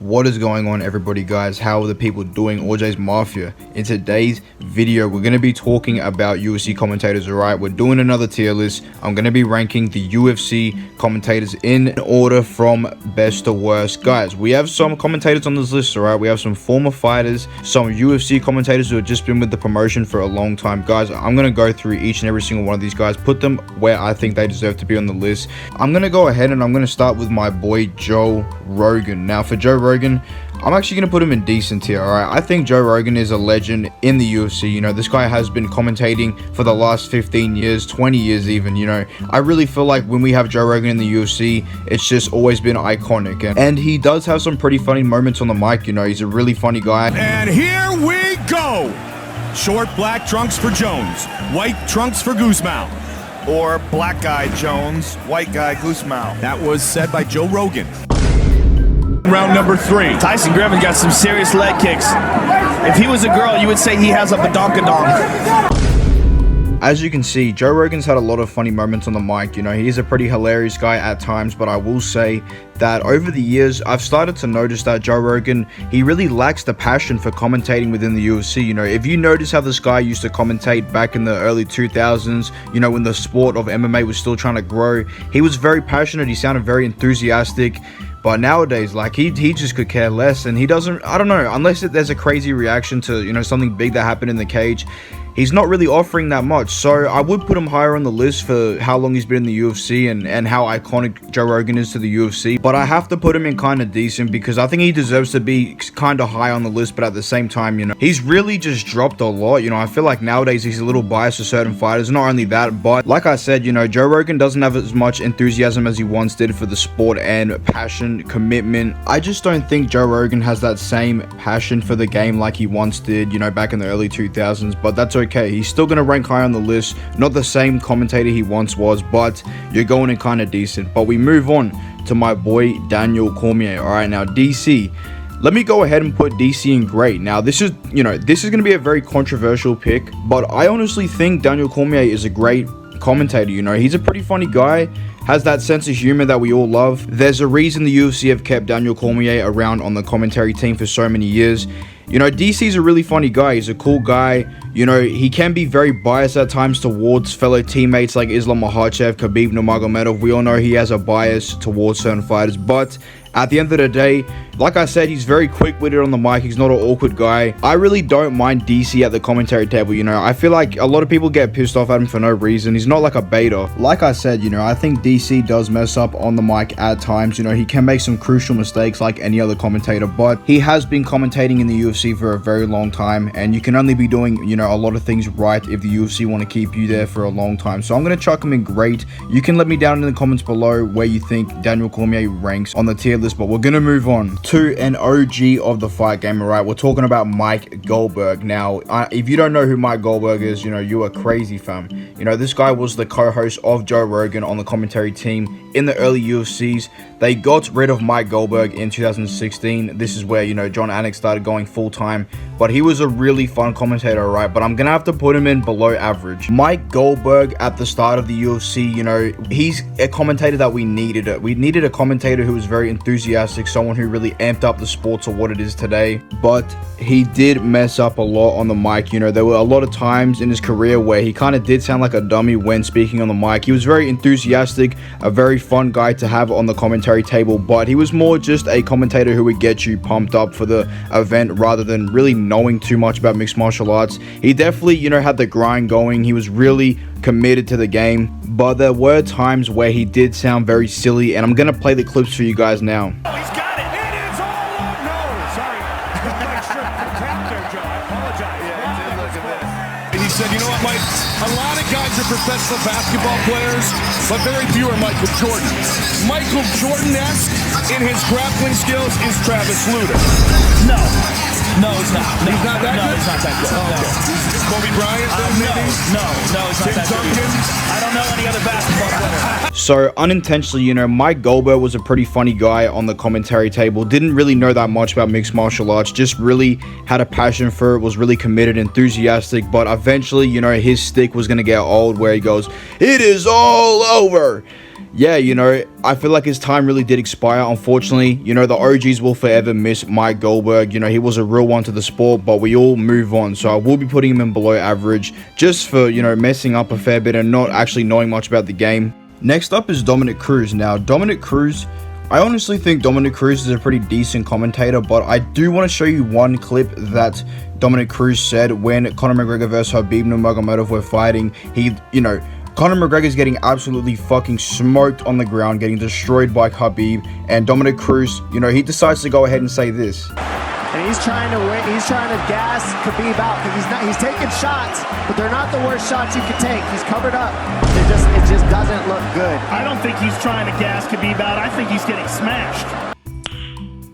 What is going on, everybody, guys? How are the people doing? ALGORIDGMO Mafia. In today's video, we're going to be talking about UFC commentators. All right, we're doing another tier list. I'm going to be ranking the UFC commentators in order from best to worst. Guys, we have some commentators on this list. All right, we have some former fighters, some UFC commentators who have just been with the promotion for a long time. Guys, I'm going to go through each and every single one of these guys, put them where I think they deserve to be on the list. I'm going to go ahead and I'm going to start with my boy Joe Rogan. Now, for Joe Rogan, I'm actually going to put him in decent tier. All right, I think Joe Rogan is a legend in the UFC. You know, this guy has been commentating for the last 15 years, 20 years even. You know, I really feel like when we have Joe Rogan in the UFC, it's just always been iconic. And he does have some pretty funny moments on the mic. You know, he's a really funny guy. And here we go. Short black trunks for Jones, white trunks for Guzmão. Or black guy Jones, white guy Guzmão. That was said by Joe Rogan. Round number 3. Tyson Griffin got some serious leg kicks. If he was a girl, you would say he has a badonkadonk. As you can see, Joe Rogan's had a lot of funny moments on the mic. You know, he is a pretty hilarious guy at times, but I will say that over the years, I've started to notice that Joe Rogan, he really lacks the passion for commentating within the UFC. You know, if you notice how this guy used to commentate back in the early 2000s, you know, when the sport of MMA was still trying to grow, he was very passionate, he sounded very enthusiastic. But nowadays, like, he just could care less, and he doesn't, I don't know, unless there's a crazy reaction to, you know, something big that happened in the cage, he's not really offering that much. So I would put him higher on the list for how long he's been in the UFC and how iconic Joe Rogan is to the UFC. But I have to put him in kind of decent because I think he deserves to be kind of high on the list. But at the same time, you know, he's really just dropped a lot. You know, I feel like nowadays he's a little biased to certain fighters. Not only that, but like I said, you know, Joe Rogan doesn't have as much enthusiasm as he once did for the sport and passion, commitment. I just don't think Joe Rogan has that same passion for the game like he once did, you know, back in the early 2000s. But that's okay. He's still going to rank high on the list. Not the same commentator he once was, but you're going in kind of decent. But we move on to my boy Daniel Cormier. All right, now DC. Let me go ahead and put DC in great. Now, this is, you know, this is going to be a very controversial pick, but I honestly think Daniel Cormier is a great commentator. You know, he's a pretty funny guy, has that sense of humor that we all love. There's a reason the UFC have kept Daniel Cormier around on the commentary team for so many years. You know, DC's a really funny guy. He's a cool guy. You know, he can be very biased at times towards fellow teammates like Islam Makhachev, Khabib Nurmagomedov. We all know he has a bias towards certain fighters, but at the end of the day, like I said, he's very quick-witted on the mic. He's not an awkward guy. I really don't mind DC at the commentary table. You know, I feel like a lot of people get pissed off at him for no reason. He's not like a beta. Like I said, you know, I think DC does mess up on the mic at times. You know, he can make some crucial mistakes like any other commentator, but he has been commentating in the UFC for a very long time, and you can only be doing, you know, a lot of things right if the UFC want to keep you there for a long time. So I'm going to chuck him in great. You can let me down in the comments below where you think Daniel Cormier ranks on the tier list, but we're going to move on to an OG of the fight game. All right, we're talking about Mike Goldberg. Now, if you don't know who Mike Goldberg is, you know, you are crazy, fam. You know, this guy was the co-host of Joe Rogan on the commentary team in the early UFCs. They got rid of Mike Goldberg in 2016. This is where, you know, John Anik started going full-time, but he was a really fun commentator, all right? But I'm gonna have to put him in below average. Mike Goldberg at the start of the UFC, you know, he's a commentator that we needed. We needed a commentator who was very enthusiastic, someone who really amped up the sport to what it is today. But he did mess up a lot on the mic. You know, there were a lot of times in his career where he kind of did sound like a dummy when speaking on the mic. He was very enthusiastic, a very fun guy to have on the commentary table, but he was more just a commentator who would get you pumped up for the event rather than really knowing too much about mixed martial arts. He definitely, you know, had the grind going. He was really committed to the game, but there were times where he did sound very silly, and I'm gonna play the clips for you guys now. He's got it. It is all on. No, sorry. I shook the cap there, Joe. I apologize. Yeah, look at this. And he said, you know what, Mike? A lot of guys are professional basketball players, but very few are Michael Jordan. Michael Jordan-esque in his grappling skills is Travis Lutter. No, he's not. No, he's not that good? No, he's not that good. Oh, okay. Kobe Bryant, maybe? No, he's not that good. I don't know any other basketball player. So unintentionally, you know, Mike Goldberg was a pretty funny guy on the commentary table. Didn't really know that much about mixed martial arts. Just really had a passion for it. Was really committed, enthusiastic. But eventually, you know, his stick was gonna get old. Where he goes, "It is all over." yeah, you know, I feel like his time really did expire, unfortunately. You know, the OGs will forever miss Mike Goldberg. You know, he was a real one to the sport, but we all move on. So I will be putting him in below average just for, you know, messing up a fair bit and not actually knowing much about the game. Next up is Dominic Cruz. Now, Dominic Cruz, I honestly think Dominic Cruz is a pretty decent commentator, but I do want to show you one clip that Dominic Cruz said when Conor McGregor versus Khabib Nurmagomedov were fighting. He, you know, Conor McGregor's getting absolutely fucking smoked on the ground, getting destroyed by Khabib, and Dominic Cruz, you know, he decides to go ahead and say this. And he's trying to win, he's trying to gas Khabib out because he's taking shots, but they're not the worst shots you could take. He's covered up. It just doesn't look good. I don't think he's trying to gas Khabib out. I think he's getting smashed.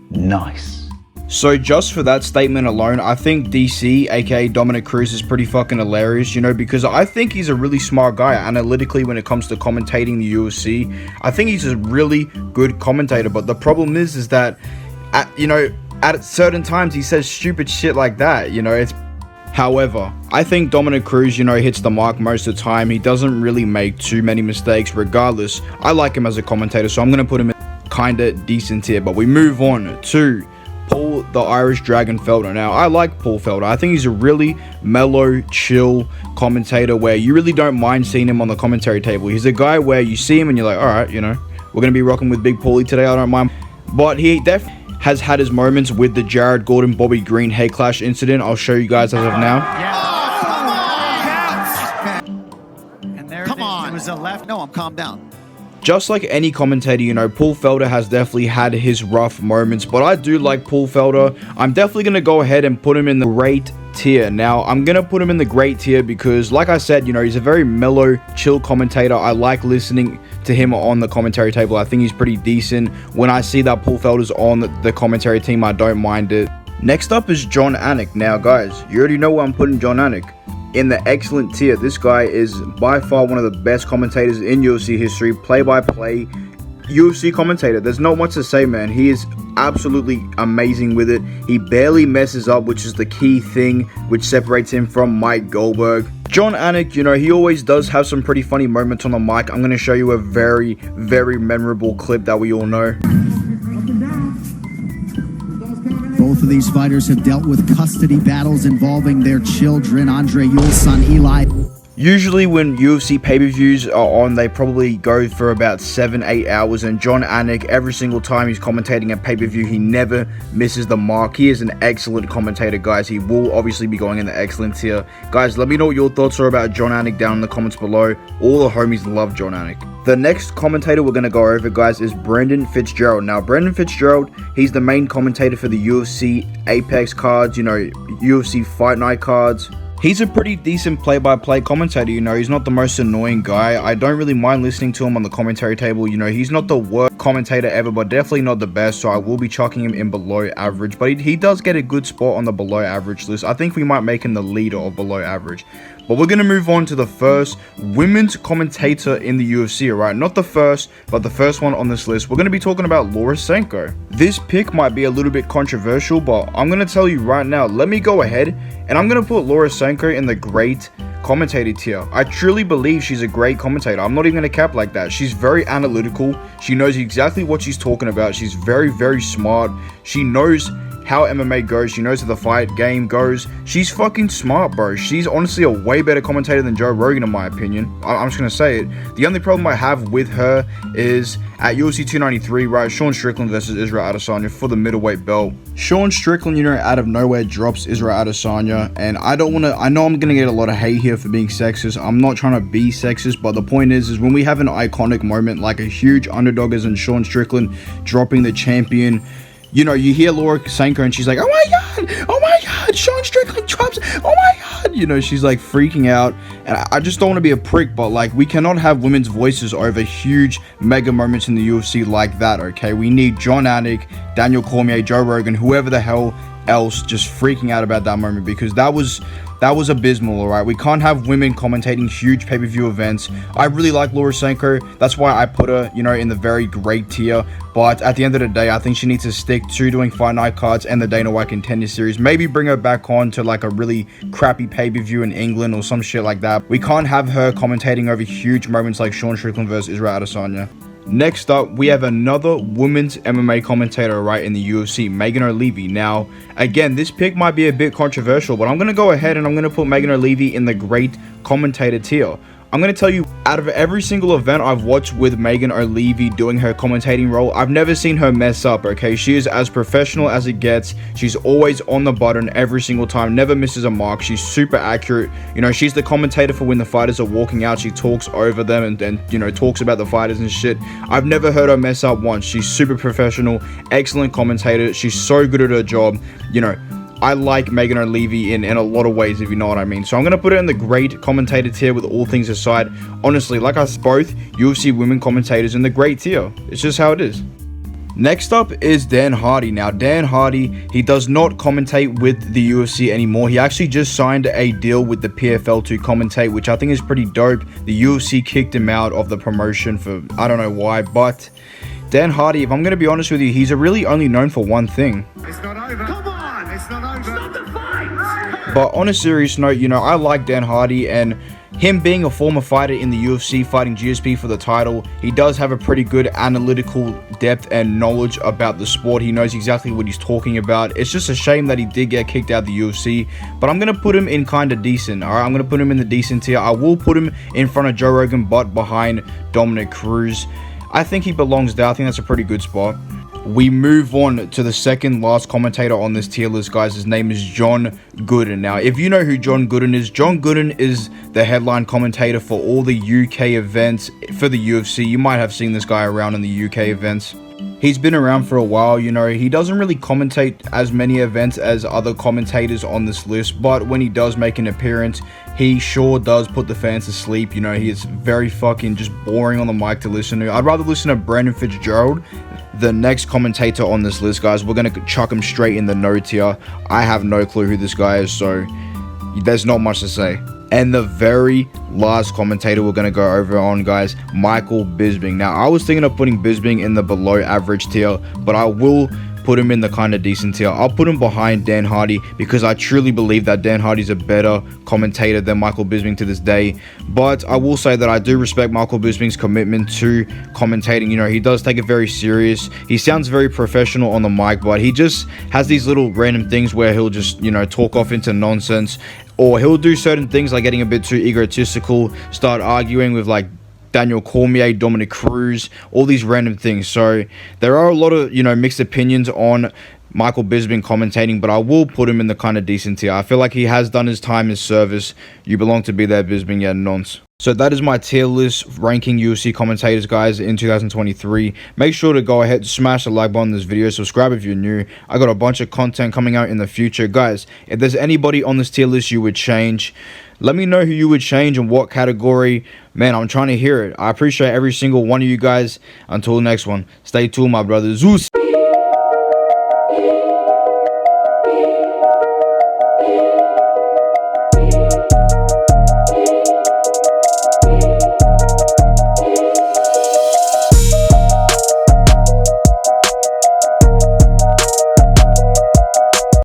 Nice. So just for that statement alone, I think DC, aka Dominic Cruz, is pretty fucking hilarious, you know, because I think he's a really smart guy analytically when it comes to commentating the UFC. I think he's a really good commentator, but the problem is that, at certain times he says stupid shit like that, you know. However, I think Dominic Cruz, you know, hits the mark most of the time. He doesn't really make too many mistakes. Regardless, I like him as a commentator, so I'm going to put him in kinda decent here. But we move on to Paul the Irish Dragon Felder. Now, I like Paul Felder. I think he's a really mellow, chill commentator where you really don't mind seeing him on the commentary table. He's a guy where you see him and you're like, all right, you know, we're going to be rocking with Big Paulie today. I don't mind. But he definitely has had his moments with the Jared Gordon Bobby Green head clash incident. I'll show you guys as of now. And there it was a left. No, I'm calmed down. Just like any commentator, you know, Paul Felder has definitely had his rough moments, but I do like Paul Felder. I'm definitely going to go ahead and put him in the great tier. Now, I'm going to put him in the great tier because, like I said, you know, he's a very mellow, chill commentator. I like listening to him on the commentary table. I think he's pretty decent. When I see that Paul Felder's on the commentary team, I don't mind it. Next up is Jon Anik. Now, guys, you already know where I'm putting Jon Anik. In the excellent tier. This guy is by far one of the best commentators in UFC history. Play-by-play UFC commentator. There's not much to say, man. He is absolutely amazing with it. He barely messes up, which is the key thing which separates him from Mike Goldberg. Jon Anik, you know, he always does have some pretty funny moments on the mic. I'm going to show you a very, very memorable clip that we all know. Both of these fighters have dealt with custody battles involving their children. Andre Ewell's son Eli. Usually when UFC pay-per-views are on, they probably go for about 7-8 hours, and Jon Anik, every single time he's commentating a pay-per-view, he never misses the mark. He is an excellent commentator, guys. He will obviously be going in the excellent tier. Guys, let me know what your thoughts are about Jon Anik down in the comments below. All the homies love Jon Anik. The next commentator we're going to go over, guys, is Brendan Fitzgerald. Now, Brendan Fitzgerald, he's the main commentator for the UFC Apex cards, you know, UFC Fight Night cards. He's a pretty decent play-by-play commentator, you know. He's not the most annoying guy. I don't really mind listening to him on the commentary table, you know. He's not the worst commentator ever, but definitely not the best, so I will be chucking him in below average. But he does get a good spot on the below average list. I think we might make him the leader of below average. But we're going to move on to the first women's commentator in the UFC, alright? Not the first, but the first one on this list. We're going to be talking about Laura Senko. This pick might be a little bit controversial, but I'm going to tell you right now, let me go ahead and I'm going to put Laura Senko in the great commentator tier. I truly believe she's a great commentator. I'm not even going to cap like that. She's very analytical. She knows exactly what she's talking about. She's very, very smart. She knows how MMA goes. She knows how the fight game goes. She's fucking smart, bro. She's honestly a way better commentator than Joe Rogan, in my opinion. I'm just gonna say it. The only problem I have with her is at UFC 293, right? Sean Strickland versus Israel Adesanya for the middleweight belt. Sean Strickland, you know, out of nowhere drops Israel Adesanya, and I know I'm gonna get a lot of hate here for being sexist. I'm not trying to be sexist, but the point is when we have an iconic moment like a huge underdog as in Sean Strickland dropping the champion, you know, you hear Laura Senko and she's like, oh my god, Sean Strickland drops, oh my god, you know, she's like freaking out. And I just don't want to be a prick, but like, we cannot have women's voices over huge mega moments in the UFC like that, okay? We need Jon Anik, Daniel Cormier, Joe Rogan, whoever the hell else just freaking out about that moment, because that was abysmal. All right, we can't have women commentating huge pay-per-view events. I really like Laura Senko. That's why I put her, you know, in the very great tier. But at the end of the day, I think she needs to stick to doing Fight Night cards and the Dana White Contender Series. Maybe bring her back on to like a really crappy pay-per-view in England or some shit like that. We can't have her commentating over huge moments like Sean Strickland versus Israel Adesanya. Next up, we have another women's MMA commentator right in the UFC, Megan O'Leary. Now, again, this pick might be a bit controversial, but I'm going to go ahead and I'm going to put Megan O'Leary in the great commentator tier. I'm going to tell you, out of every single event I've watched with Megan O'Leary doing her commentating role, I've never seen her mess up, okay? She is as professional as it gets. She's always on the button every single time, never misses a mark. She's super accurate. You know, she's the commentator for when the fighters are walking out. She talks over them and you know, talks about the fighters and shit. I've never heard her mess up once. She's super professional, excellent commentator. She's so good at her job, you know. I like Megan O'Leary in a lot of ways, if you know what I mean. So I'm going to put her in the great commentator tier with all things aside. Honestly, like us both, UFC women commentators in the great tier. It's just how it is. Next up is Dan Hardy. Now, Dan Hardy, he does not commentate with the UFC anymore. He actually just signed a deal with the PFL to commentate, which I think is pretty dope. The UFC kicked him out of the promotion for, I don't know why, but Dan Hardy, if I'm going to be honest with you, he's really only known for one thing. It's not over. Come on. It's not over. Stop the fight. But on a serious note, you know, I like Dan Hardy, and him being a former fighter in the UFC fighting GSP for the title, he does have a pretty good analytical depth and knowledge about the sport. He knows exactly what he's talking about. It's just a shame that he did get kicked out of the UFC, but I'm going to put him in kind of decent, all right? I'm going to put him in the decent tier. I will put him in front of Joe Rogan, but behind Dominic Cruz. I think he belongs there. I think that's a pretty good spot. We move on to the second last commentator on this tier list, guys. His name is John Gooden. Now, if you know who John Gooden is the headline commentator for all the UK events for the UFC. You might have seen this guy around in the UK events. He's been around for a while, you know. He doesn't really commentate as many events as other commentators on this list, but when he does make an appearance, he sure does put the fans to sleep. You know, he is very fucking just boring on the mic to listen to. I'd rather listen to Brandon Fitzgerald. The next commentator on this list, guys, we're going to chuck him straight in the no tier. I have no clue who this guy is, so there's not much to say. And the very last commentator we're going to go over on, guys, Michael Bisping. Now, I was thinking of putting Bisping in the below average tier, but I will put him in the kind of decent tier. I'll put him behind Dan Hardy because I truly believe that Dan Hardy's a better commentator than Michael Bisping to this day. But I will say that I do respect Michael Bisping's commitment to commentating. You know, he does take it very serious. He sounds very professional on the mic, but he just has these little random things where he'll just, you know, talk off into nonsense, or he'll do certain things like getting a bit too egotistical, start arguing with like Daniel Cormier, Dominic Cruz, all these random things. So there are a lot of, you know, mixed opinions on Michael Bisping commentating, but I will put him in the kind of decent tier. I feel like he has done his time, his service. You belong to be there, Bisping, yeah, nonce. So that is my tier list ranking UFC commentators, guys, in 2023. Make sure to go ahead, smash the like button on this video, subscribe if you're new. I got a bunch of content coming out in the future. Guys, if there's anybody on this tier list you would change, let me know who you would change and what category. Man, I'm trying to hear it. I appreciate every single one of you guys. Until next one, stay tuned, my brothers. Zeus.